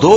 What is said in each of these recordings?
2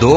2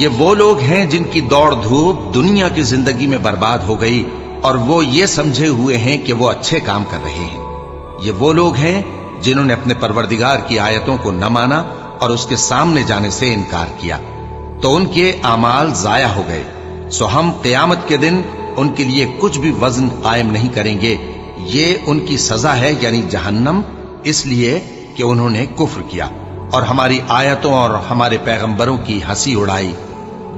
یہ وہ لوگ ہیں جن کی دوڑ دھوپ دنیا کی زندگی میں برباد ہو گئی اور وہ یہ سمجھے ہوئے ہیں کہ وہ اچھے کام کر رہے ہیں۔ یہ وہ لوگ ہیں جنہوں نے اپنے پروردگار کی آیتوں کو نہ مانا اور اس کے سامنے جانے سے انکار کیا، تو ان کے اعمال ضائع ہو گئے۔ سو ہم قیامت کے دن ان کے لیے کچھ بھی وزن قائم نہیں کریں گے۔ یہ ان کی سزا ہے، یعنی جہنم، اس لیے کہ انہوں نے کفر کیا اور ہماری آیتوں اور ہمارے پیغمبروں کی ہنسی اڑائی۔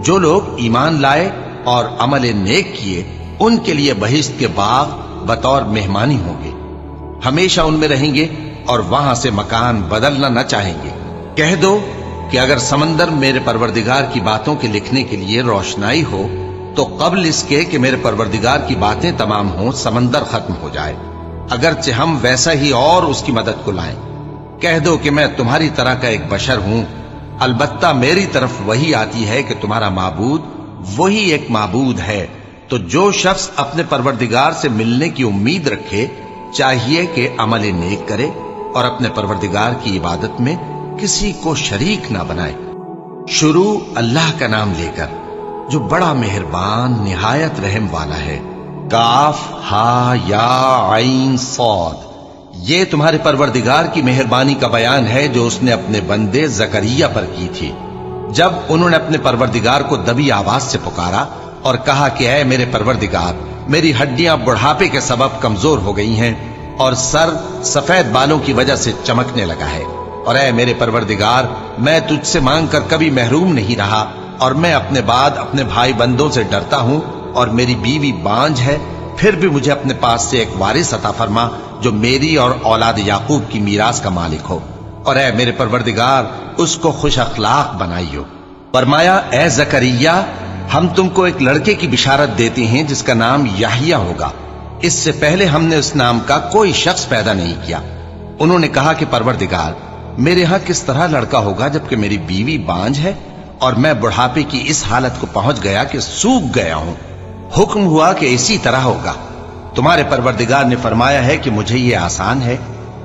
جو لوگ ایمان لائے اور عمل نیک کیے ان کے لیے بہشت کے باغ بطور مہمانی ہوں گے، ہمیشہ ان میں رہیں گے اور وہاں سے مکان بدلنا نہ چاہیں گے۔ کہہ دو کہ اگر سمندر میرے پروردگار کی باتوں کے لکھنے کے لیے روشنائی ہو تو قبل اس کے کہ میرے پروردگار کی باتیں تمام ہوں سمندر ختم ہو جائے، اگرچہ ہم ویسا ہی اور اس کی مدد کو لائیں۔ کہہ دو کہ میں تمہاری طرح کا ایک بشر ہوں، البتہ میری طرف وہی آتی ہے کہ تمہارا معبود وہی ایک معبود ہے۔ تو جو شخص اپنے پروردگار سے ملنے کی امید رکھے چاہیے کہ عمل نیک کرے اور اپنے پروردگار کی عبادت میں کسی کو شریک نہ بنائے۔ شروع اللہ کا نام لے کر جو بڑا مہربان نہایت رحم والا ہے۔ کاف ہا یا عین صاد، یہ تمہارے پروردگار کی مہربانی کا بیان ہے جو اس نے اپنے بندے زکریا پر کی تھی، جب انہوں نے اپنے پروردگار کو دبی آواز سے پکارا اور کہا کہ اے میرے پروردگار، میری ہڈیاں بڑھاپے کے سبب کمزور ہو گئی ہیں اور سر سفید بالوں کی وجہ سے چمکنے لگا ہے، اور اے میرے پروردگار، میں تجھ سے مانگ کر کبھی محروم نہیں رہا اور میں اپنے بعد اپنے بھائی بندوں سے ڈرتا ہوں اور میری بیوی بانجھ ہے، پھر بھی مجھے اپنے پاس سے ایک وارث عطا فرما جو میری اور اولاد یعقوب کی میراث کا مالک ہو، اور اے میرے پروردگار اس کو خوش اخلاق بنائیو۔ فرمایا اے زکریا، ہم تم کو ایک لڑکے کی بشارت دیتے ہیں جس کا نام یحییٰ ہوگا، اس سے پہلے ہم نے اس نام کا کوئی شخص پیدا نہیں کیا۔ انہوں نے کہا کہ پروردگار، میرے ہاں کس طرح لڑکا ہوگا جبکہ میری بیوی بانجھ ہے اور میں بڑھاپے کی اس حالت کو پہنچ گیا کہ سوکھ گیا ہوں۔ حکم ہوا کہ اسی طرح ہوگا۔ تمہارے پروردگار نے فرمایا ہے کہ مجھے یہ آسان ہے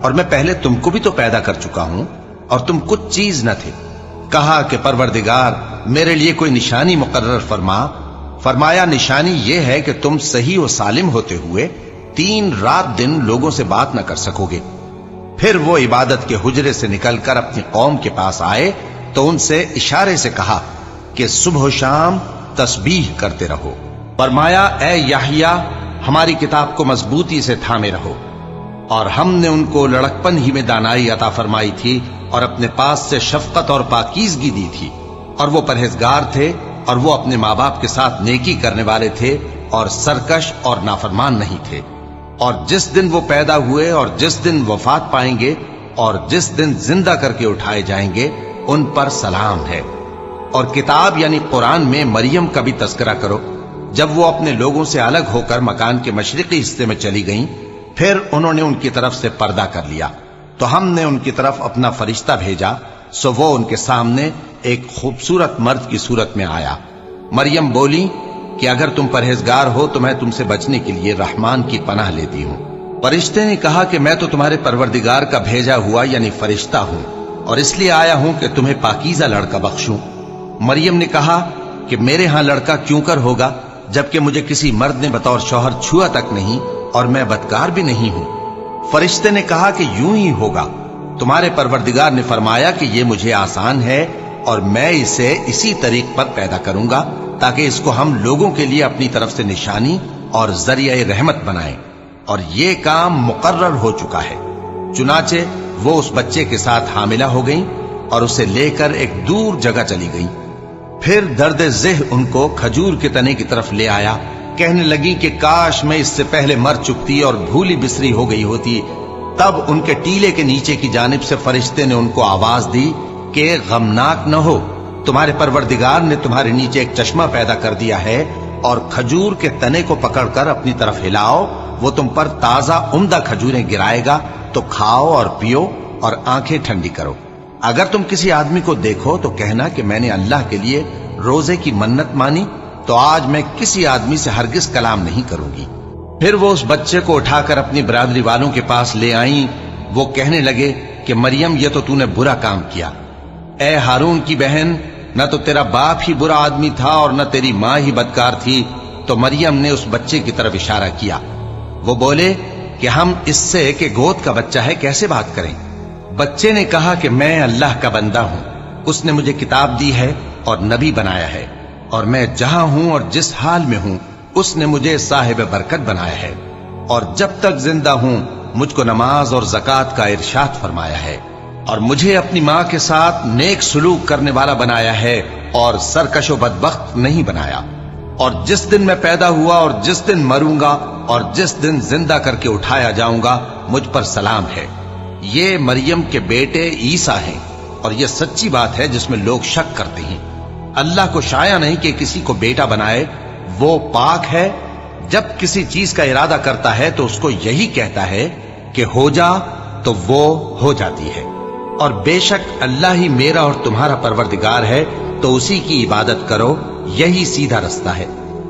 اور میں پہلے تم کو بھی تو پیدا کر چکا ہوں اور تم کچھ چیز نہ تھے۔ کہا کہ پروردگار میرے لیے کوئی نشانی مقرر فرما۔ فرمایا نشانی یہ ہے کہ تم صحیح و سالم ہوتے ہوئے 3 رات دن لوگوں سے بات نہ کر سکو گے۔ پھر وہ عبادت کے حجرے سے نکل کر اپنی قوم کے پاس آئے تو ان سے اشارے سے کہا کہ صبح و شام تسبیح کرتے رہو۔ فرمایا اے یحییٰ، ہماری کتاب کو مضبوطی سے تھامے رہو، اور ہم نے ان کو لڑکپن ہی میں دانائی عطا فرمائی تھی اور اپنے پاس سے شفقت اور پاکیزگی دی تھی، اور وہ پرہیزگار تھے اور وہ اپنے ماں باپ کے ساتھ نیکی کرنے والے تھے اور سرکش اور نافرمان نہیں تھے۔ اور جس دن وہ پیدا ہوئے اور جس دن وفات پائیں گے اور جس دن زندہ کر کے اٹھائے جائیں گے ان پر سلام ہے۔ اور کتاب یعنی قرآن میں مریم کا بھی تذکرہ کرو، جب وہ اپنے لوگوں سے الگ ہو کر مکان کے مشرقی حصے میں چلی گئیں، پھر انہوں نے ان کی طرف سے پردہ کر لیا، تو ہم نے ان کی طرف اپنا فرشتہ بھیجا، سو وہ ان کے سامنے ایک خوبصورت مرد کی صورت میں آیا۔ مریم بولی کہ اگر تم پرہیزگار ہو تو میں تم سے بچنے کے لیے رحمان کی پناہ لیتی ہوں۔ فرشتے نے کہا کہ میں تو تمہارے پروردگار کا بھیجا ہوا یعنی فرشتہ ہوں، اور اس لیے آیا ہوں کہ تمہیں پاکیزہ لڑکا بخشوں۔ مریم نے کہا کہ میرے ہاں لڑکا کیوں کر ہوگا جبکہ مجھے کسی مرد نے بطور شوہر چھوا تک نہیں اور میں بدکار بھی نہیں ہوں۔ فرشتے نے کہا کہ یوں ہی ہوگا۔ تمہارے پروردگار نے فرمایا کہ یہ مجھے آسان ہے اور میں اسے اسی طریق پر پیدا کروں گا تاکہ اس کو ہم لوگوں کے لیے اپنی طرف سے نشانی اور ذریعہ رحمت بنائیں، اور یہ کام مقرر ہو چکا ہے۔ چنانچہ وہ اس بچے کے ساتھ حاملہ ہو گئیں اور اسے لے کر ایک دور جگہ چلی گئیں۔ پھر درد ذہ ان کو کھجور کے تنے کی طرف لے آیا، کہنے لگی کہ کاش میں اس سے پہلے مر چکتی اور بھولی بسری ہو گئی ہوتی۔ تب ان کے ٹیلے کے نیچے کی جانب سے فرشتے نے ان کو آواز دی کہ غمناک نہ ہو، تمہارے پروردگار نے تمہارے نیچے ایک چشمہ پیدا کر دیا ہے، اور کھجور کے تنے کو پکڑ کر اپنی طرف ہلاؤ، وہ تم پر تازہ عمدہ کھجوریں گرائے گا، تو کھاؤ اور پیو اور آنکھیں ٹھنڈی کرو۔ اگر تم کسی آدمی کو دیکھو تو کہنا کہ میں نے اللہ کے لیے روزے کی منت مانی، تو آج میں کسی آدمی سے ہرگز کلام نہیں کروں گی۔ پھر وہ اس بچے کو اٹھا کر اپنی برادری والوں کے پاس لے آئیں۔ وہ کہنے لگے کہ مریم یہ تو نے برا کام کیا، اے ہارون کی بہن، نہ تو تیرا باپ ہی برا آدمی تھا اور نہ تیری ماں ہی بدکار تھی۔ تو مریم نے اس بچے کی طرف اشارہ کیا۔ وہ بولے کہ ہم اس سے کہ گود کا بچہ ہے کیسے بات کریں؟ بچے نے کہا کہ میں اللہ کا بندہ ہوں، اس نے مجھے کتاب دی ہے اور نبی بنایا ہے، اور میں جہاں ہوں اور جس حال میں ہوں اس نے مجھے صاحب برکت بنایا ہے، اور جب تک زندہ ہوں مجھ کو نماز اور زکوٰۃ کا ارشاد فرمایا ہے، اور مجھے اپنی ماں کے ساتھ نیک سلوک کرنے والا بنایا ہے اور سرکش و بدبخت نہیں بنایا، اور جس دن میں پیدا ہوا اور جس دن مروں گا اور جس دن زندہ کر کے اٹھایا جاؤں گا مجھ پر سلام ہے۔ یہ مریم کے بیٹے عیسیٰ ہیں، اور یہ سچی بات ہے جس میں لوگ شک کرتے ہیں۔ اللہ کو شایع نہیں کہ کسی کو بیٹا بنائے، وہ پاک ہے۔ جب کسی چیز کا ارادہ کرتا ہے تو اس کو یہی کہتا ہے کہ ہو جا، تو وہ ہو جاتی ہے۔ اور بے شک اللہ ہی میرا اور تمہارا پروردگار ہے، تو اسی کی عبادت کرو، یہی سیدھا رستہ ہے۔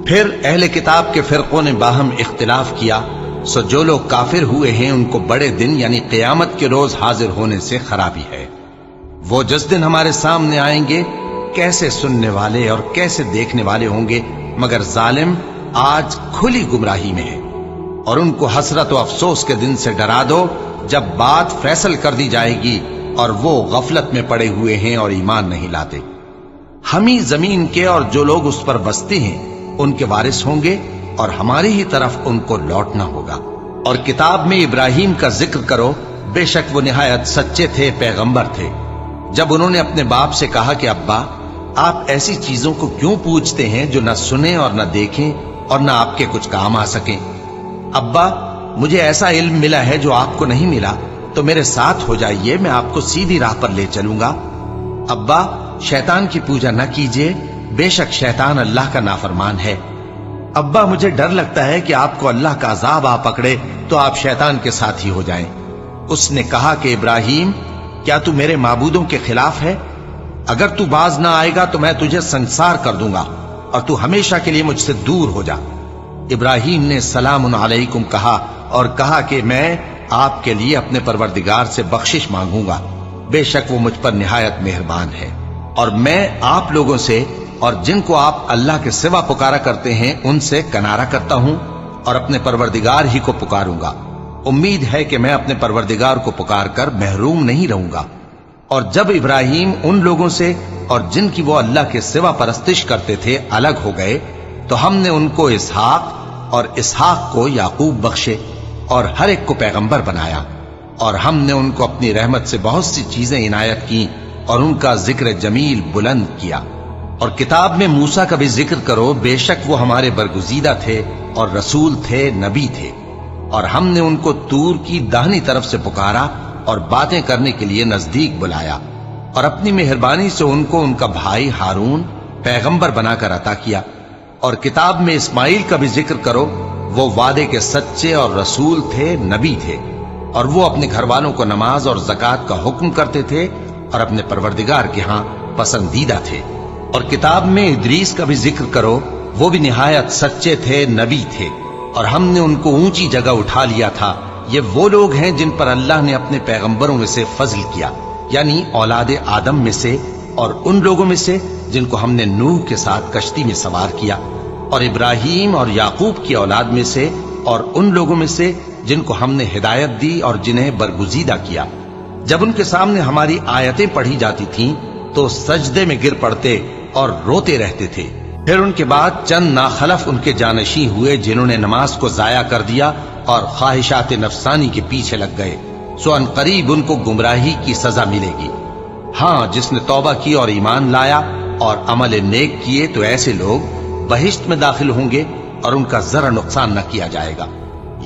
پھر اہل کتاب کے فرقوں نے باہم اختلاف کیا، سو جو لوگ کافر ہوئے ہیں ان کو بڑے دن یعنی قیامت کے روز حاضر ہونے سے خرابی ہے۔ وہ جس دن ہمارے سامنے آئیں گے کیسے سننے والے اور کیسے دیکھنے والے ہوں گے، مگر ظالم آج کھلی گمراہی میں ہے۔ اور ان کو حسرت و افسوس کے دن سے ڈرا دو جب بات فیصل کر دی جائے گی اور وہ غفلت میں پڑے ہوئے ہیں اور ایمان نہیں لاتے۔ ہم ہی زمین کے اور جو لوگ اس پر بستے ہیں ان کے وارث ہوں گے، اور ہماری ہی طرف ان کو لوٹنا ہوگا۔ اور کتاب میں ابراہیم کا ذکر کرو، بے شک وہ نہایت سچے تھے، پیغمبر تھے۔ جب انہوں نے اپنے باپ سے کہا کہ ابا، آپ ایسی چیزوں کو کیوں پوچھتے ہیں جو نہ سنیں اور نہ دیکھیں اور نہ آپ کے کچھ کام آ سکیں؟ ابا، مجھے ایسا علم ملا ہے جو آپ کو نہیں ملا، تو میرے ساتھ ہو جائیے، میں آپ کو سیدھی راہ پر لے چلوں گا۔ ابا، شیطان کی پوجا نہ کیجیے، بے شک شیطان اللہ کا نافرمان ہے۔ ابا، مجھے ڈر لگتا ہے کہ آپ کو اللہ کا عذاب آ پکڑے تو آپ شیطان کے ساتھ ہی ہو جائیں۔ اس نے کہا کہ ابراہیم، کیا تو میرے معبودوں کے خلاف ہے؟ اگر تو باز نہ آئے گا تو میں تجھے سنسار کر دوں گا اور تو ہمیشہ کے لیے مجھ سے دور ہو جا۔ ابراہیم نے سلام علیکم کہا اور کہا کہ میں آپ کے لیے اپنے پروردگار سے بخشش مانگوں گا، بے شک وہ مجھ پر نہایت مہربان ہے، اور میں آپ لوگوں سے اور جن کو آپ اللہ کے سوا پکارا کرتے ہیں ان سے کنارہ کرتا ہوں اور اپنے پروردگار ہی کو پکاروں گا۔ امید ہے کہ میں اپنے پروردگار کو پکار کر محروم نہیں رہوں گا۔ اور جب ابراہیم ان لوگوں سے اور جن کی وہ اللہ کے سوا پرستش کرتے تھے الگ ہو گئے تو ہم نے ان کو اسحاق اور اسحاق کو یعقوب بخشے اور ہر ایک کو پیغمبر بنایا، اور ہم نے ان کو اپنی رحمت سے بہت سی چیزیں عنایت کی اور ان کا ذکر جمیل بلند کیا۔ اور کتاب میں موسیٰ کا بھی ذکر کرو، بے شک وہ ہمارے برگزیدہ تھے اور رسول تھے، نبی تھے، اور ہم نے ان کو طور کی داہنی طرف سے پکارا اور باتیں کرنے کے لیے نزدیک بلایا، اور اپنی مہربانی سے ان کو ان کا بھائی ہارون پیغمبر بنا کر عطا کیا۔ اور کتاب میں اسماعیل کا بھی ذکر کرو، وہ وعدے کے سچے اور رسول تھے، نبی تھے، اور وہ اپنے گھر والوں کو نماز اور زکوٰۃ کا حکم کرتے تھے اور اپنے پروردگار کے ہاں پسندیدہ تھے۔ اور کتاب میں ادریس کا بھی ذکر کرو، وہ بھی نہایت سچے تھے، نبی تھے، اور ہم نے ان کو اونچی جگہ اٹھا لیا تھا۔ یہ وہ لوگ ہیں جن پر اللہ نے اپنے پیغمبروں میں سے فضل کیا، یعنی اولاد آدم میں سے، اور ان لوگوں میں سے جن کو ہم نے نوح کے ساتھ کشتی میں سوار کیا، اور ابراہیم اور یعقوب کی اولاد میں سے، اور ان لوگوں میں سے جن کو ہم نے ہدایت دی اور جنہیں برگزیدہ کیا۔ جب ان کے سامنے ہماری آیتیں پڑھی جاتی تھیں تو سجدے میں گر پڑتے اور روتے رہتے تھے۔ پھر ان کے بعد چند ناخلف ان کے جانشین ہوئے جنہوں نے نماز کو ضائع کر دیا اور خواہشات نفسانی کے پیچھے لگ گئے، سو ان قریب ان کو گمراہی کی سزا ملے گی۔ ہاں، جس نے توبہ کی اور ایمان لایا اور عمل نیک کیے تو ایسے لوگ بہشت میں داخل ہوں گے اور ان کا ذرا نقصان نہ کیا جائے گا،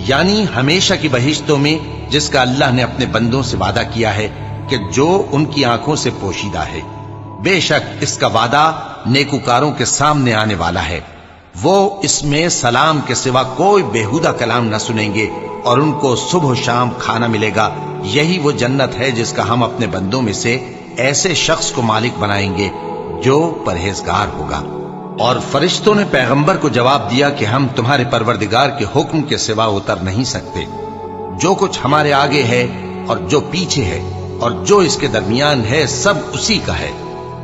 یعنی ہمیشہ کی بہشتوں میں جس کا اللہ نے اپنے بندوں سے وعدہ کیا ہے کہ جو ان کی آنکھوں سے پوشیدہ ہے۔ بے شک اس کا وعدہ نیکوکاروں کے سامنے آنے والا ہے، وہ اس میں سلام کے سوا کوئی بیہودہ کلام نہ سنیں گے اور ان کو صبح و شام کھانا ملے گا۔ یہی وہ جنت ہے جس کا ہم اپنے بندوں میں سے ایسے شخص کو مالک بنائیں گے جو پرہیزگار ہوگا۔ اور فرشتوں نے پیغمبر کو جواب دیا کہ ہم تمہارے پروردگار کے حکم کے سوا اتر نہیں سکتے۔ جو کچھ ہمارے آگے ہے اور جو پیچھے ہے اور جو اس کے درمیان ہے سب اسی کا ہے،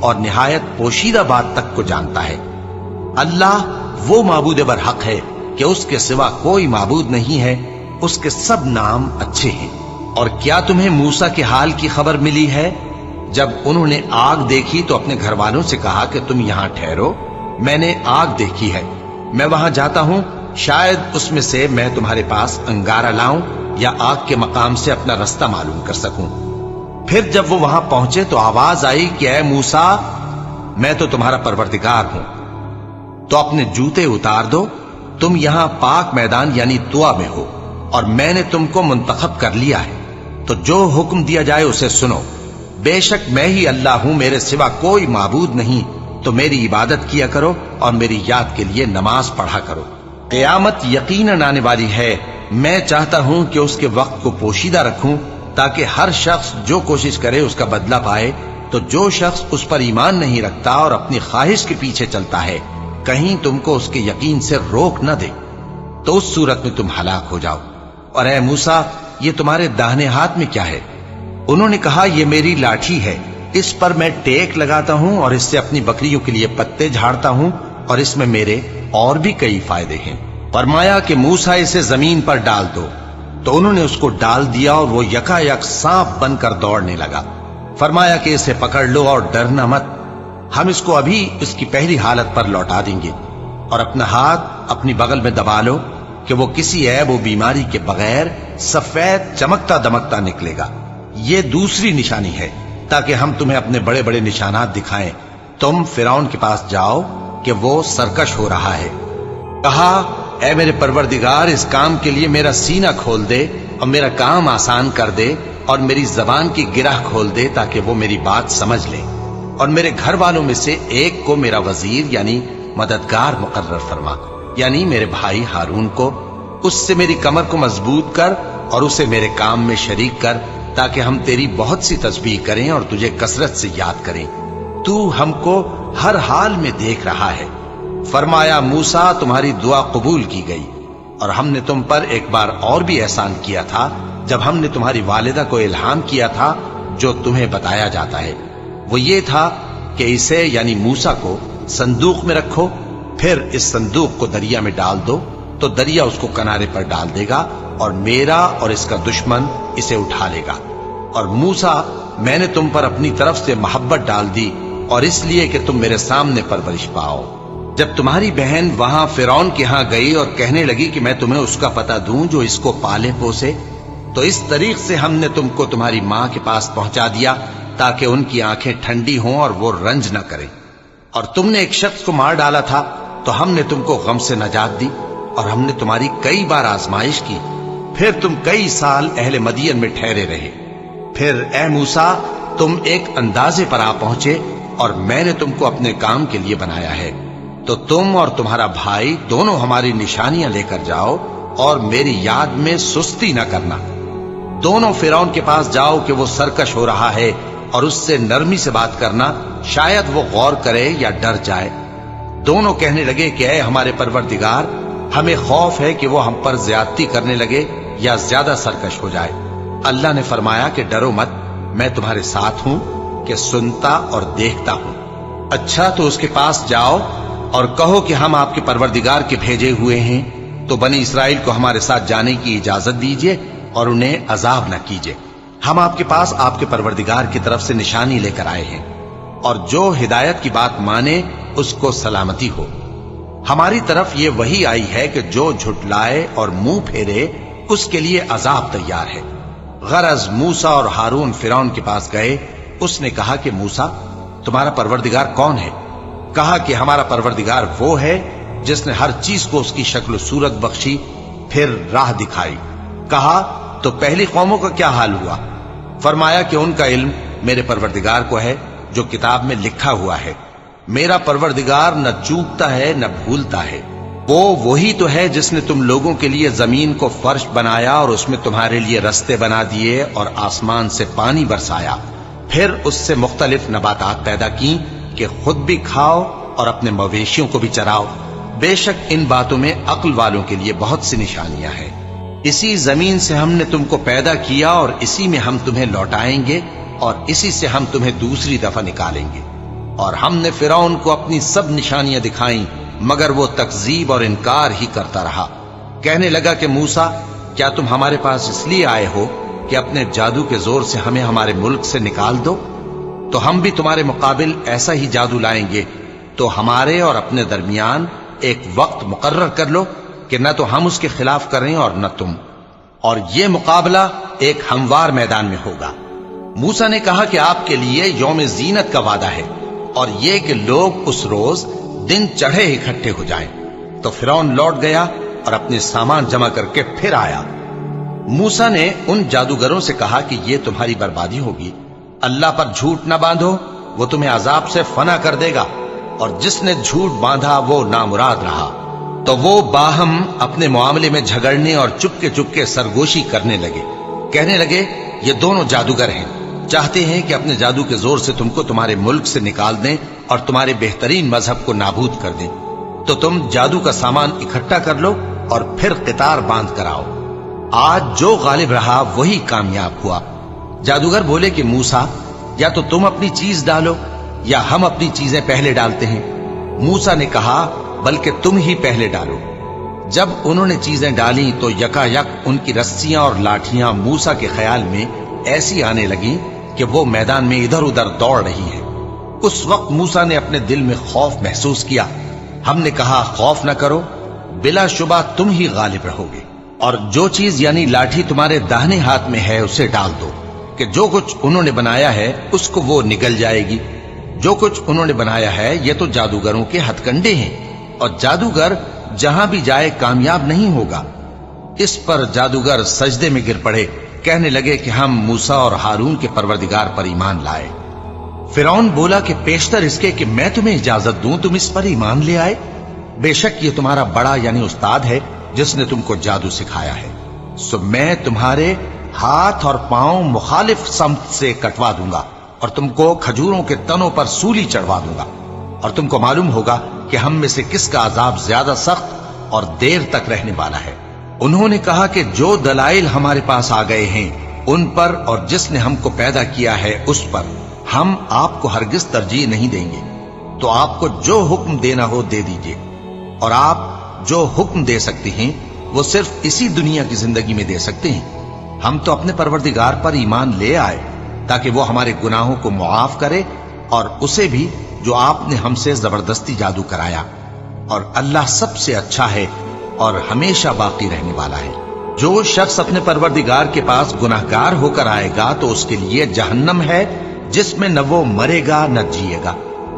اور نہایت پوشیدہ بات تک کو جانتا ہے۔ اللہ وہ معبود برحق ہے کہ اس کے سوا کوئی معبود نہیں ہے، اس کے سب نام اچھے ہیں۔ اور کیا تمہیں موسیٰ کے حال کی خبر ملی ہے؟ جب انہوں نے آگ دیکھی تو اپنے گھر والوں سے کہا کہ تم یہاں ٹھہرو، میں نے آگ دیکھی ہے، میں وہاں جاتا ہوں، شاید اس میں سے میں تمہارے پاس انگارہ لاؤں یا آگ کے مقام سے اپنا رستہ معلوم کر سکوں۔ پھر جب وہ وہاں پہنچے تو آواز آئی کہ اے موسیٰ، میں تو تمہارا پروردگار ہوں، تو اپنے جوتے اتار دو، تم یہاں پاک میدان یعنی طوا میں ہو، اور میں نے تم کو منتخب کر لیا ہے، تو جو حکم دیا جائے اسے سنو۔ بے شک میں ہی اللہ ہوں، میرے سوا کوئی معبود نہیں، تو میری عبادت کیا کرو اور میری یاد کے لیے نماز پڑھا کرو۔ قیامت یقیناً آنے والی ہے، میں چاہتا ہوں کہ اس کے وقت کو پوشیدہ رکھوں تاکہ ہر شخص جو کوشش کرے اس کا بدلہ پائے، تو جو شخص اس پر ایمان نہیں رکھتا اور اپنی خواہش کے پیچھے چلتا ہے کہیں تم کو اس کے یقین سے روک نہ دے، تو اس صورت میں تم ہلاک ہو جاؤ۔ اور اے موسیٰ، یہ تمہارے داہنے ہاتھ میں کیا ہے؟ انہوں نے کہا یہ میری لاٹھی ہے، اس پر میں ٹیک لگاتا ہوں اور اس سے اپنی بکریوں کے لیے پتے جھاڑتا ہوں، اور اس میں میرے اور بھی کئی فائدے ہیں۔ فرمایا کہ موسیٰ اسے زمین پر ڈال دو، تو انہوں نے اس کو ڈال دیا اور وہ یکا یک سانپ بن کر دوڑنے لگا۔ فرمایا کہ اسے پکڑ لو اور ڈرنا مت، ہم اس کو ابھی اس کی پہلی حالت پر لوٹا دیں گے، اور اپنا ہاتھ اپنی بغل میں دبا لو کہ وہ کسی عیب و بیماری کے بغیر سفید چمکتا دمکتا نکلے گا۔ یہ دوسری نشانی ہے تاکہ ہم تمہیں اپنے بڑے بڑے نشانات دکھائیں۔ تم فرعون کے پاس جاؤ کہ وہ سرکش ہو رہا ہے۔ کہا اے میرے پروردگار، اس کام کے لیے میرا سینہ کھول دے اور میرا کام آسان کر دے، اور میری زبان کی گرہ کھول دے تاکہ وہ میری بات سمجھ لے، اور میرے گھر والوں میں سے ایک کو میرا وزیر یعنی مددگار مقرر فرما، یعنی میرے بھائی ہارون کو، اس سے میری کمر کو مضبوط کر اور اسے میرے کام میں شریک کر، تاکہ ہم تیری بہت سی تسبیح کریں اور تجھے کثرت سے یاد کریں، تو ہم کو ہر حال میں دیکھ رہا ہے۔ فرمایا موسیٰ، تمہاری دعا قبول کی گئی، اور ہم نے تم پر ایک بار اور بھی احسان کیا تھا جب ہم نے تمہاری والدہ کو الہام کیا تھا جو تمہیں بتایا جاتا ہے، وہ یہ تھا کہ اسے یعنی موسیٰ کو صندوق میں رکھو، پھر اس صندوق کو دریا میں ڈال دو، تو دریا اس کو کنارے پر ڈال دے گا، اور میرا اور اس کا دشمن اسے اٹھا لے گا۔ اور موسیٰ، میں نے تم پر اپنی طرف سے محبت ڈال دی، اور اس لیے کہ تم میرے سامنے پرورش پاؤ۔ جب تمہاری بہن وہاں فرعون کے ہاں گئی اور کہنے لگی کہ میں تمہیں اس کا پتہ دوں جو اس کو پالے پوسے، تو اس طریق سے ہم نے تم کو تمہاری ماں کے پاس پہنچا دیا تاکہ ان کی آنکھیں ٹھنڈی ہوں اور وہ رنج نہ کریں۔ اور تم نے ایک شخص کو مار ڈالا تھا تو ہم نے تم کو غم سے نجات دی، اور ہم نے تمہاری کئی بار آزمائش کی، پھر تم کئی سال اہل مدین میں ٹھہرے رہے۔ پھر اے موسیٰ، تم ایک اندازے پر آ پہنچے، اور میں نے تم کو اپنے کام کے لیے بنایا ہے، تو تم اور تمہارا بھائی دونوں ہماری نشانیاں لے کر جاؤ، اور میری یاد میں سستی نہ کرنا۔ دونوں فرعون کے پاس جاؤ کہ وہ سرکش ہو رہا ہے، اور اس سے نرمی سے بات کرنا، شاید وہ غور کرے یا ڈر جائے۔ دونوں کہنے لگے کہ اے ہمارے پروردگار، ہمیں خوف ہے کہ وہ ہم پر زیادتی کرنے لگے یا زیادہ سرکش ہو جائے۔ اللہ نے فرمایا کہ ڈرو مت، میں تمہارے ساتھ ہوں کہ سنتا اور دیکھتا ہوں۔ اچھا، تو اس کے پاس جاؤ اور کہو کہ ہم آپ کے پروردگار کے بھیجے ہوئے ہیں، تو بنی اسرائیل کو ہمارے ساتھ جانے کی اجازت دیجیے اور انہیں عذاب نہ کیجیے۔ ہم آپ کے پاس آپ کے پروردگار کی طرف سے نشانی لے کر آئے ہیں، اور جو ہدایت کی بات مانے اس کو سلامتی ہو۔ ہماری طرف یہ وحی آئی ہے کہ جو جھٹلائے اور منہ پھیرے اس کے لیے عذاب تیار ہے۔ غرض موسیٰ اور ہارون فرعون کے پاس گئے، اس نے کہا کہ موسیٰ، تمہارا پروردگار کون ہے؟ کہا کہ ہمارا پروردگار وہ ہے جس نے ہر چیز کو اس کی شکل و صورت بخشی، پھر راہ دکھائی۔ کہا تو پہلی قوموں کا کیا حال ہوا؟ فرمایا کہ ان کا علم میرے پروردگار کو ہے جو کتاب میں لکھا ہوا ہے۔ میرا پروردگار نہ چوکتا ہے نہ بھولتا ہے۔ وہ وہی تو ہے جس نے تم لوگوں کے لیے زمین کو فرش بنایا اور اس میں تمہارے لیے رستے بنا دیے اور آسمان سے پانی برسایا، پھر اس سے مختلف نباتات پیدا کی کہ خود بھی کھاؤ اور اپنے مویشیوں کو بھی چراؤ۔ بے شک ان باتوں میں عقل والوں کے لیے بہت سی نشانیاں ہیں۔ اسی زمین سے ہم نے تم کو پیدا کیا اور اسی میں ہم تمہیں لوٹائیں گے اور اسی سے ہم تمہیں دوسری دفعہ نکالیں گے۔ اور ہم نے فرعون کو اپنی سب نشانیاں دکھائیں مگر وہ تکذیب اور انکار ہی کرتا رہا۔ کہنے لگا کہ موسیٰ، کیا تم ہمارے پاس اس لیے آئے ہو کہ اپنے جادو کے زور سے ہمیں ہمارے ملک سے نکال دو؟ تو ہم بھی تمہارے مقابل ایسا ہی جادو لائیں گے، تو ہمارے اور اپنے درمیان ایک وقت مقرر کر لو کہ نہ تو ہم اس کے خلاف کریں اور نہ تم، اور یہ مقابلہ ایک ہموار میدان میں ہوگا۔ موسیٰ نے کہا کہ آپ کے لیے یوم زینت کا وعدہ ہے، اور یہ کہ لوگ اس روز دن چڑھے اکٹھے ہو جائیں۔ تو فرعون لوٹ گیا اور اپنے سامان جمع کر کے پھر آیا۔ موسیٰ نے ان جادوگروں سے کہا کہ یہ تمہاری بربادی ہوگی، اللہ پر جھوٹ نہ باندھو، وہ تمہیں عذاب سے فنا کر دے گا، اور جس نے جھوٹ باندھا وہ نامراد رہا۔ تو وہ باہم اپنے معاملے میں جھگڑنے اور چپکے سرگوشی کرنے لگے۔ کہنے لگے، یہ دونوں جادوگر ہیں، چاہتے ہیں کہ اپنے جادو کے زور سے تم کو تمہارے ملک سے نکال دیں اور تمہارے بہترین مذہب کو نابود کر دیں۔ تو تم جادو کا سامان اکٹھا کر لو اور پھر قطار باندھ کر آؤ، آج جو غالب رہا وہی کامیاب ہوا۔ جادوگر بولے کہ موسیٰ، یا تو تم اپنی چیز ڈالو یا ہم اپنی چیزیں پہلے ڈالتے ہیں۔ موسیٰ نے کہا، بلکہ تم ہی پہلے ڈالو۔ جب انہوں نے چیزیں ڈالیں تو یکا یک ان کی رسیاں اور لاٹھیاں موسیٰ کے خیال میں ایسی آنے لگیں کہ وہ میدان میں ادھر ادھر دوڑ رہی ہیں۔ اس وقت موسیٰ نے اپنے دل میں خوف محسوس کیا۔ ہم نے کہا، خوف نہ کرو، بلا شبہ تم ہی غالب رہو گے، اور جو چیز یعنی لاٹھی تمہارے داہنے ہاتھ میں ہے اسے ڈال دو، کہ جو کچھ انہوں نے بنایا ہے اس کو وہ نگل جائے گی۔ جو کچھ انہوں نے بنایا ہے یہ تو جادوگروں کے ہتھ کنڈے ہیں، اور جادوگر جہاں بھی جائے کامیاب نہیں ہوگا۔ اس پر جادوگر سجدے میں گر پڑے، کہنے لگے کہ ہم موسیٰ اور ہارون کے پروردگار پر ایمان لائے۔ فرعون بولا کہ پیشتر اس کے کہ میں تمہیں اجازت دوں تم اس پر ایمان لے آئے؟ بے شک یہ تمہارا بڑا یعنی استاد ہے جس نے تم کو جادو سکھایا ہے، سو میں تمہارے ہاتھ اور پاؤں مخالف سمت سے کٹوا دوں گا، اور تم کو کھجوروں کے تنوں پر سولی چڑھوا دوں گا، اور تم کو معلوم ہوگا کہ ہم میں سے کس کا عذاب زیادہ سخت اور دیر تک رہنے والا ہے۔ انہوں نے کہا کہ جو دلائل ہمارے پاس آ گئے ہیں ان پر اور جس نے ہم کو پیدا کیا ہے اس پر ہم آپ کو ہرگز ترجیح نہیں دیں گے، تو آپ کو جو حکم دینا ہو دے دیجئے، اور آپ جو حکم دے سکتے ہیں وہ صرف اسی دنیا کی زندگی میں دے سکتے ہیں۔ ہم تو اپنے پروردگار پر ایمان لے آئے تاکہ وہ ہمارے گناہوں کو معاف کرے، اور اسے بھی جو آپ نے ہم سے زبردستی جادو کرایا، اور اللہ سب سے اچھا ہے اور ہمیشہ باقی رہنے والا ہے۔ جو شخص اپنے پروردگار کے پاس گناہگار ہو کر آئے گا تو اس کے لیے جہنم ہے جس میں نہ وہ مرے گا نہ جیے گا،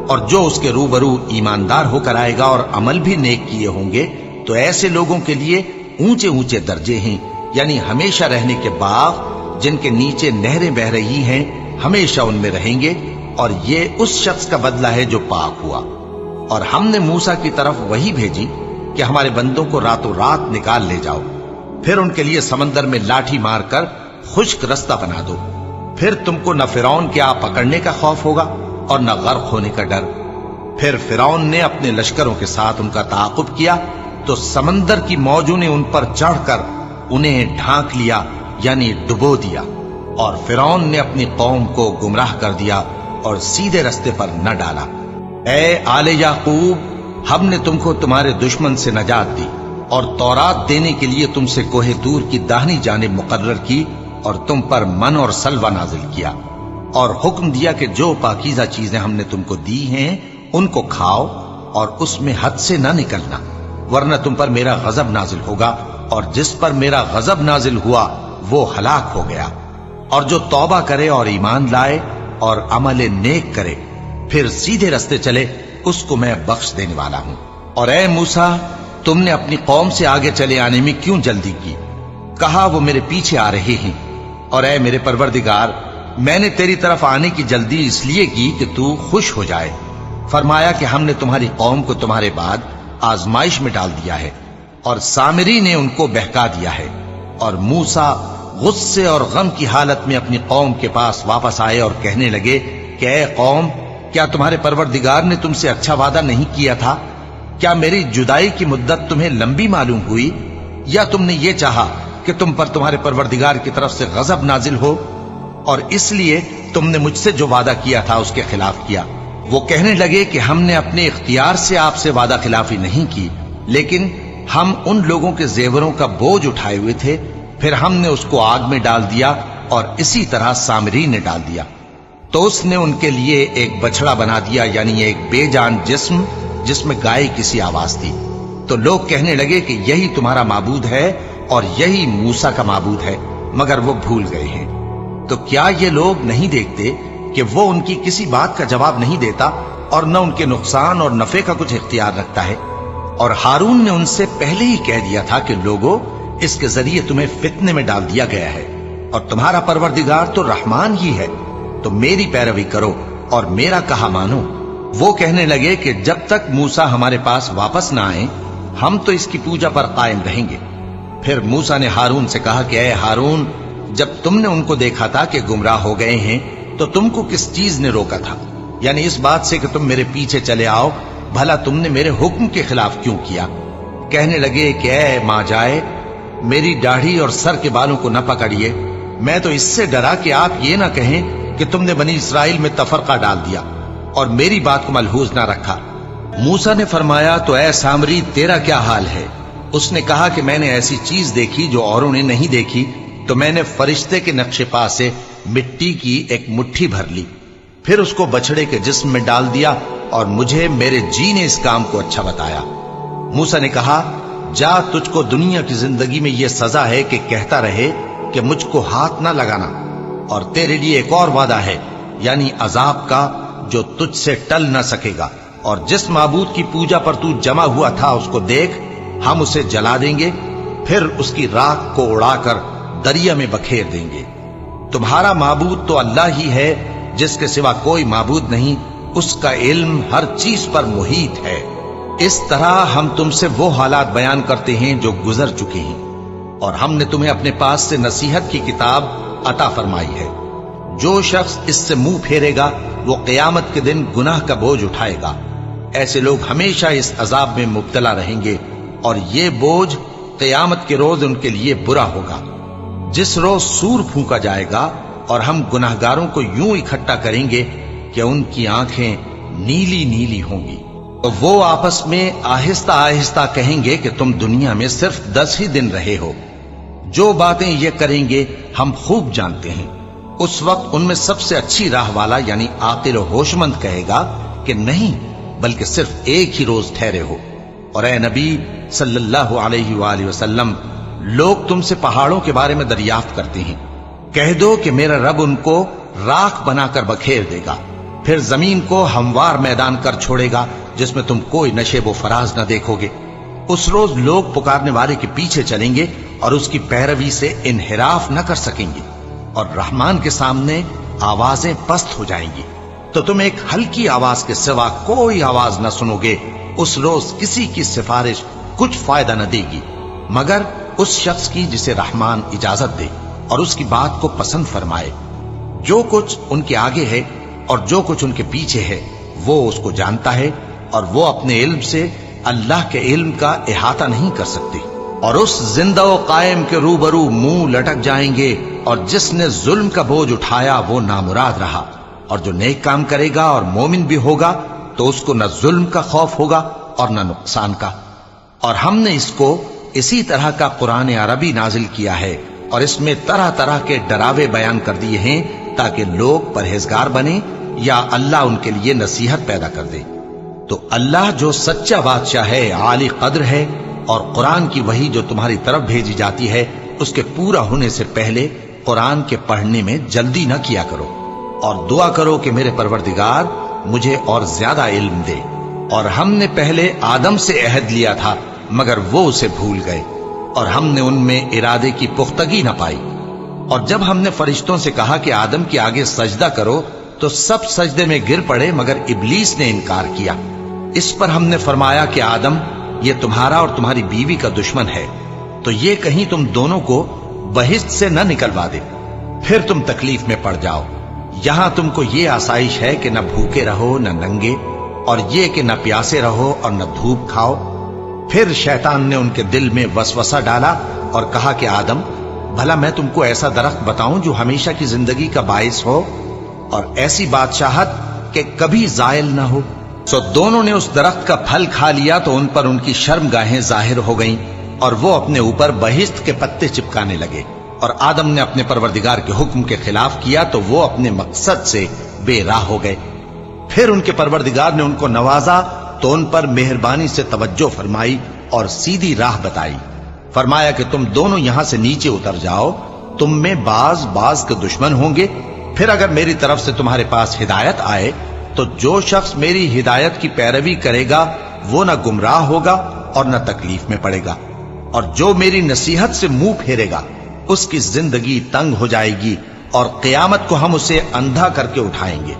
اور جو اس کے روبرو ایماندار ہو کر آئے گا اور عمل بھی نیک کیے ہوں گے تو ایسے لوگوں کے لیے اونچے اونچے درجے ہیں، یعنی ہمیشہ رہنے کے باغ جن کے نیچے نہریں بہ رہی ہیں، ہمیشہ ان میں رہیں گے، اور یہ اس شخص کا بدلہ ہے جو پاک ہوا۔ اور ہم نے موسیٰ کی طرف وحی بھیجی کہ ہمارے بندوں کو راتوں رات نکال لے جاؤ، پھر ان کے لیے سمندر میں لاٹھی مار کر خشک رستہ بنا دو، پھر تم کو نہ فرعون کے آ پکڑنے کا خوف ہوگا اور نہ غرق ہونے کا ڈر۔ پھر فرعون نے اپنے لشکروں کے ساتھ ان کا تعاقب کیا تو سمندر کی موجوں نے ان پر چڑھ کر انہیں ڈھانک لیا، یعنی ڈبو دیا، اور فرعون نے اپنی قوم کو گمراہ کر دیا اور سیدھے رستے پر نہ ڈالا۔ اے آل یعقوب، ہم نے تم کو تمہارے دشمن سے نجات دی اور تورات دینے کے لیے تم سے کوہ طور کی داہنی جانب مقرر کی، اور تم پر من اور سلوہ نازل کیا، اور حکم دیا کہ جو پاکیزہ چیزیں ہم نے تم کو دی ہیں ان کو کھاؤ اور اس میں حد سے نہ نکلنا، ورنہ تم پر میرا غضب نازل ہوگا، اور جس پر میرا غضب نازل ہوا وہ ہلاک ہو گیا۔ اور جو توبہ کرے اور ایمان لائے اور عمل نیک کرے پھر سیدھے رستے چلے اس کو میں بخش دینے والا ہوں۔ اور اے موسیٰ، تم نے اپنی قوم سے آگے چلے آنے میں کیوں جلدی کی؟ کہا وہ میرے پیچھے آ رہے ہیں۔ اور اے میرے پروردگار، میں نے تیری طرف آنے کی جلدی اس لیے کی کہ تو خوش ہو جائے۔ فرمایا کہ ہم نے تمہاری قوم کو تمہارے بعد آزمائش میں ڈال دیا ہے، اور سامری نے ان کو بہکا دیا ہے۔ اور موسیٰ غصے اور غم کی حالت میں اپنی قوم کے پاس واپس آئے اور کہنے لگے کہ اے قوم، کیا تمہارے پروردگار نے تم سے اچھا وعدہ نہیں کیا تھا؟ کیا میری جدائی کی مدت تمہیں لمبی معلوم ہوئی، یا تم نے یہ چاہا کہ تم پر تمہارے پروردگار کی طرف سے غضب نازل ہو، اور اس لیے تم نے مجھ سے جو وعدہ کیا تھا اس کے خلاف کیا؟ وہ کہنے لگے کہ ہم نے اپنے اختیار سے آپ سے وعدہ خلافی نہیں کی، لیکن ہم ان لوگوں کے زیوروں کا بوجھ اٹھائے ہوئے تھے، پھر ہم نے اس کو آگ میں ڈال دیا اور اسی طرح سامری نے ڈال دیا، تو اس نے ان کے لیے ایک بچڑا بنا دیا، یعنی ایک بے جان جسم جس میں گائے کی سی آواز تھی۔ تو لوگ کہنے لگے کہ یہی تمہارا معبود ہے اور یہی موسیٰ کا معبود ہے، مگر وہ بھول گئے ہیں۔ تو کیا یہ لوگ نہیں دیکھتے کہ وہ ان کی کسی بات کا جواب نہیں دیتا اور نہ ان کے نقصان اور نفع کا کچھ اختیار رکھتا ہے؟ اور ہارون نے ان سے پہلے ہی کہہ دیا تھا کہ لوگوں، اس کے ذریعے تمہیں فتنے میں ڈال دیا گیا ہے، اور تمہارا پروردگار تو رحمان ہی ہے، تو میری پیروی کرو اور میرا کہا مانو۔ وہ کہنے لگے کہ جب تک موسیٰ ہمارے پاس واپس نہ آئیں ہم تو اس کی پوجا پر قائم رہیں گے۔ پھر موسیٰ نے ہارون سے کہا کہ اے ہارون، جب تم نے ان کو دیکھا تھا کہ گمراہ ہو گئے ہیں تو تم کو کس چیز نے روکا تھا؟ یعنی اس بات سے کہ تم میرے پیچھے چلے آؤ، بھلا تم نے میرے حکم کے خلاف کیوں کیا؟ کہنے لگے کہ اے ماں جائے، میری داڑھی اور سر کے بالوں کو نہ پکڑیے، میں تو اس سے ڈرا کہ آپ یہ نہ کہیں کہ تم نے بنی اسرائیل میں تفرقہ ڈال دیا اور میری بات کو ملحوظ نہ رکھا۔ موسیٰ نے فرمایا تو اے سامری تیرا کیا حال ہے؟ اس نے کہا کہ میں نے ایسی چیز دیکھی جو اوروں نے نہیں دیکھی، تو میں نے فرشتے کے نقش پا سے مٹی کی ایک مٹھی بھر لی، پھر اس کو بچڑے کے جسم میں ڈال دیا اور مجھے میرے جی نے اس کام کو اچھا بتایا۔ موسیٰ نے کہا جا، تجھ کو دنیا کی زندگی میں یہ سزا ہے کہ کہتا رہے کہ مجھ کو ہاتھ نہ لگانا، اور تیرے لیے ایک اور وعدہ ہے، یعنی عذاب کا جو تجھ سے ٹل نہ سکے گا، اور جس معبود کی پوجا پر تو جمع ہوا تھا اس کو دیکھ، ہم اسے جلا دیں گے، پھر اس کی راکھ کو اڑا کر دریا میں بکھیر دیں گے۔ تمہارا معبود تو اللہ ہی ہے، جس کے سوا کوئی معبود نہیں، اس کا علم ہر چیز پر محیط ہے۔ اس طرح ہم تم سے وہ حالات بیان کرتے ہیں جو گزر چکے ہیں، اور ہم نے تمہیں اپنے پاس سے نصیحت کی کتاب عطا فرمائی ہے۔ جو شخص اس سے منہ پھیرے گا وہ قیامت کے دن گناہ کا بوجھ اٹھائے گا۔ ایسے لوگ ہمیشہ اس عذاب میں مبتلا رہیں گے، اور یہ بوجھ قیامت کے روز ان کے لیے برا ہوگا، جس روز سور پھونکا جائے گا، اور ہم گناہگاروں کو یوں اکٹھا کریں گے کہ ان کی آنکھیں نیلی نیلی ہوں گی۔ تو وہ آپس میں آہستہ آہستہ کہیں گے کہ تم دنیا میں صرف 10 ہی دن رہے ہو، جو باتیں یہ کریں گے ہم خوب جانتے ہیں۔ اس وقت ان میں سب سے اچھی راہ والا یعنی عاقل و ہوش مند کہے گا کہ نہیں، بلکہ صرف ایک ہی روز ٹھہرے ہو۔ اور اے نبی صلی اللہ علیہ وآلہ وسلم، لوگ تم سے پہاڑوں کے بارے میں دریافت کرتے ہیں، کہہ دو کہ میرا رب ان کو راکھ بنا کر بکھیر دے گا، پھر زمین کو ہموار میدان کر چھوڑے گا جس میں تم کوئی نشیب و فراز نہ دیکھو گے۔ اس روز لوگ پکارنے والے کے پیچھے چلیں گے اور اس کی پیروی سے انحراف نہ کر سکیں گے، اور رحمان کے سامنے آوازیں پست ہو جائیں گی، تو تم ایک ہلکی آواز کے سوا کوئی آواز نہ سنو گے۔ اس روز کسی کی سفارش کچھ فائدہ نہ دے گی مگر اس شخص کی جسے رحمان اجازت دے اور اس کی بات کو پسند فرمائے۔ جو کچھ ان کے آگے ہے اور جو کچھ ان کے پیچھے ہے وہ اس کو جانتا ہے، اور وہ اپنے علم سے اللہ کے علم کا احاطہ نہیں کر سکتے۔ اور اس زندہ و قائم کے روبرو منہ لٹک جائیں گے، اور جس نے ظلم کا بوجھ اٹھایا وہ نامراد رہا، اور جو نیک کام کرے گا اور مومن بھی ہوگا تو اس کو نہ ظلم کا خوف ہوگا اور نہ نقصان کا۔ اور ہم نے اس کو اسی طرح کا قرآن عربی نازل کیا ہے، اور اس میں طرح طرح کے ڈراوے بیان کر دیے ہیں تاکہ لوگ پرہیزگار بنیں یا اللہ ان کے لیے نصیحت پیدا کر دے۔ تو اللہ جو سچا بادشاہ ہے، عالی قدر ہے، اور قرآن کی وحی جو تمہاری طرف بھیجی جاتی ہے اس کے پورا ہونے سے پہلے قرآن کے پڑھنے میں جلدی نہ کیا کرو، اور دعا کرو کہ میرے پروردگار مجھے اور زیادہ علم دے۔ اور ہم نے پہلے آدم سے عہد لیا تھا مگر وہ اسے بھول گئے، اور ہم نے ان میں ارادے کی پختگی نہ پائی۔ اور جب ہم نے فرشتوں سے کہا کہ آدم کے آگے سجدہ کرو تو سب سجدے میں گر پڑے مگر ابلیس نے انکار کیا۔ اس پر ہم نے فرمایا کہ آدم، یہ تمہارا اور تمہاری بیوی کا دشمن ہے، تو یہ کہیں تم دونوں کو بہشت سے نہ نکلوا دے، پھر تم تکلیف میں پڑ جاؤ۔ یہاں تم کو یہ آسائش ہے کہ نہ بھوکے رہو نہ ننگے، اور یہ کہ نہ پیاسے رہو اور نہ دھوپ کھاؤ۔ پھر شیطان نے ان کے دل میں وسوسہ ڈالا اور کہا کہ آدم، بھلا میں تم کو ایسا درخت بتاؤں جو ہمیشہ کی زندگی کا باعث ہو، اور ایسی بادشاہت تاکہ کبھی زائل نہ ہو۔ سو دونوں نے اس درخت کا پھل کھا لیا تو ان پر ان کی شرمگاہیں ظاہر ہو گئیں اور وہ اپنے اوپر بہشت کے پتے چپکانے لگے، اور آدم نے اپنے پروردگار کے حکم کے خلاف کیا تو وہ اپنے مقصد سے بے راہ ہو گئے۔ پھر ان کے پروردگار نے ان کو نوازا تو ان پر مہربانی سے توجہ فرمائی اور سیدھی راہ بتائی۔ فرمایا کہ تم دونوں یہاں سے نیچے اتر جاؤ، تم میں بعض کے دشمن ہوں گے، پھر اگر میری طرف سے تمہارے پاس ہدایت آئے تو جو شخص میری ہدایت کی پیروی کرے گا وہ نہ گمراہ ہوگا اور نہ تکلیف میں پڑے گا، اور جو میری نصیحت سے منہ پھیرے گا اس کی زندگی تنگ ہو جائے گی، اور قیامت کو ہم اسے اندھا کر کے اٹھائیں گے۔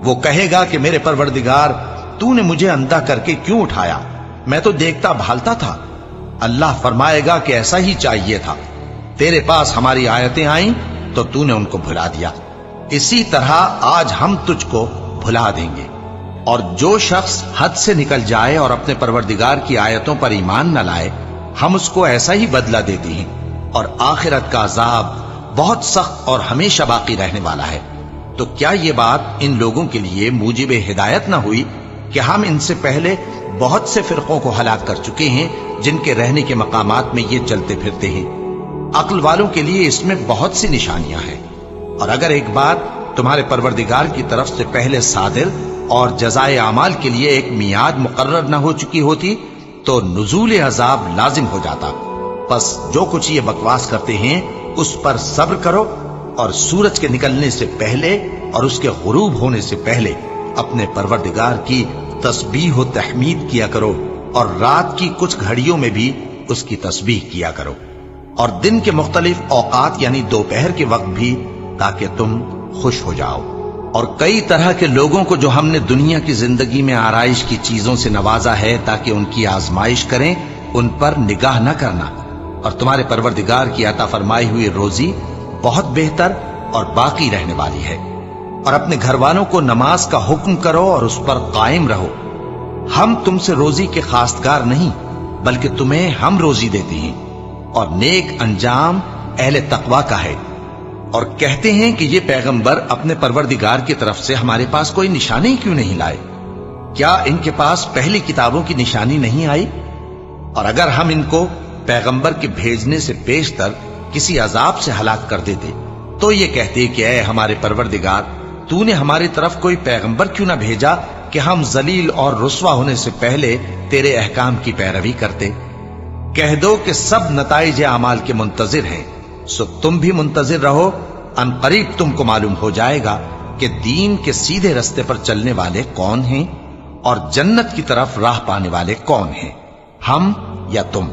وہ کہے گا کہ میرے پروردگار تو نے مجھے اندھا کر کے کیوں اٹھایا، میں تو دیکھتا بھالتا تھا۔ اللہ فرمائے گا کہ ایسا ہی چاہیے تھا، تیرے پاس ہماری آیتیں آئیں تو تو نے ان کو بھلا دیا، اسی طرح آج ہم تجھ کو بھلا دیں گے۔ اور جو شخص حد سے نکل جائے اور اپنے پروردگار کی آیتوں پر ایمان نہ لائے، ہم اس کو ایسا ہی بدلہ دیتے ہیں، اور آخرت کا عذاب بہت سخت اور ہمیشہ باقی رہنے والا ہے۔ تو کیا یہ بات ان لوگوں کے لیے موجب ہدایت نہ ہوئی کہ ہم ان سے پہلے بہت سے فرقوں کو ہلاک کر چکے ہیں جن کے رہنے کے مقامات میں یہ چلتے پھرتے ہیں؟ عقل والوں کے لیے اس میں بہت سی نشانیاں ہیں۔ اور اگر ایک بات تمہارے پروردگار کی طرف سے پہلے صادر اور جزائے اعمال کے لیے ایک میعاد مقرر نہ ہو چکی ہوتی تو نزول عذاب لازم ہو جاتا۔ پس جو کچھ یہ بکواس کرتے ہیں اس پر صبر کرو، اور سورج کے نکلنے سے پہلے اور اس کے غروب ہونے سے پہلے اپنے پروردگار کی تسبیح و تحمید کیا کرو، اور رات کی کچھ گھڑیوں میں بھی اس کی تسبیح کیا کرو، اور دن کے مختلف اوقات یعنی دوپہر کے وقت بھی، تاکہ تم خوش ہو جاؤ۔ اور کئی طرح کے لوگوں کو جو ہم نے دنیا کی زندگی میں آرائش کی چیزوں سے نوازا ہے تاکہ ان کی آزمائش کریں، ان پر نگاہ نہ کرنا، اور تمہارے پروردگار کی عطا فرمائی ہوئی روزی بہت بہتر اور باقی رہنے والی ہے۔ اور اپنے گھر والوں کو نماز کا حکم کرو اور اس پر قائم رہو۔ ہم تم سے روزی کے خواستگار نہیں، بلکہ تمہیں ہم روزی دیتے ہیں، اور نیک انجام اہل تقوی کا ہے۔ اور کہتے ہیں کہ یہ پیغمبر اپنے پروردگار کی طرف سے ہمارے پاس کوئی نشانی کیوں نہیں لائے؟ کیا ان کے پاس پہلی کتابوں کی نشانی نہیں آئی؟ اور اگر ہم ان کو پیغمبر کے بھیجنے سے پیشتر کسی عذاب سے ہلاک کر دیتے تو یہ کہتے کہ اے ہمارے پروردگار، تو نے ہماری طرف کوئی پیغمبر کیوں نہ بھیجا کہ ہم ذلیل اور رسوا ہونے سے پہلے تیرے احکام کی پیروی کرتے۔ کہہ دو کہ سب نتائج اعمال کے منتظر ہیں، سو تم بھی منتظر رہو، ان قریب تم کو معلوم ہو جائے گا کہ دین کے سیدھے رستے پر چلنے والے کون ہیں اور جنت کی طرف راہ پانے والے کون ہیں، ہم یا تم۔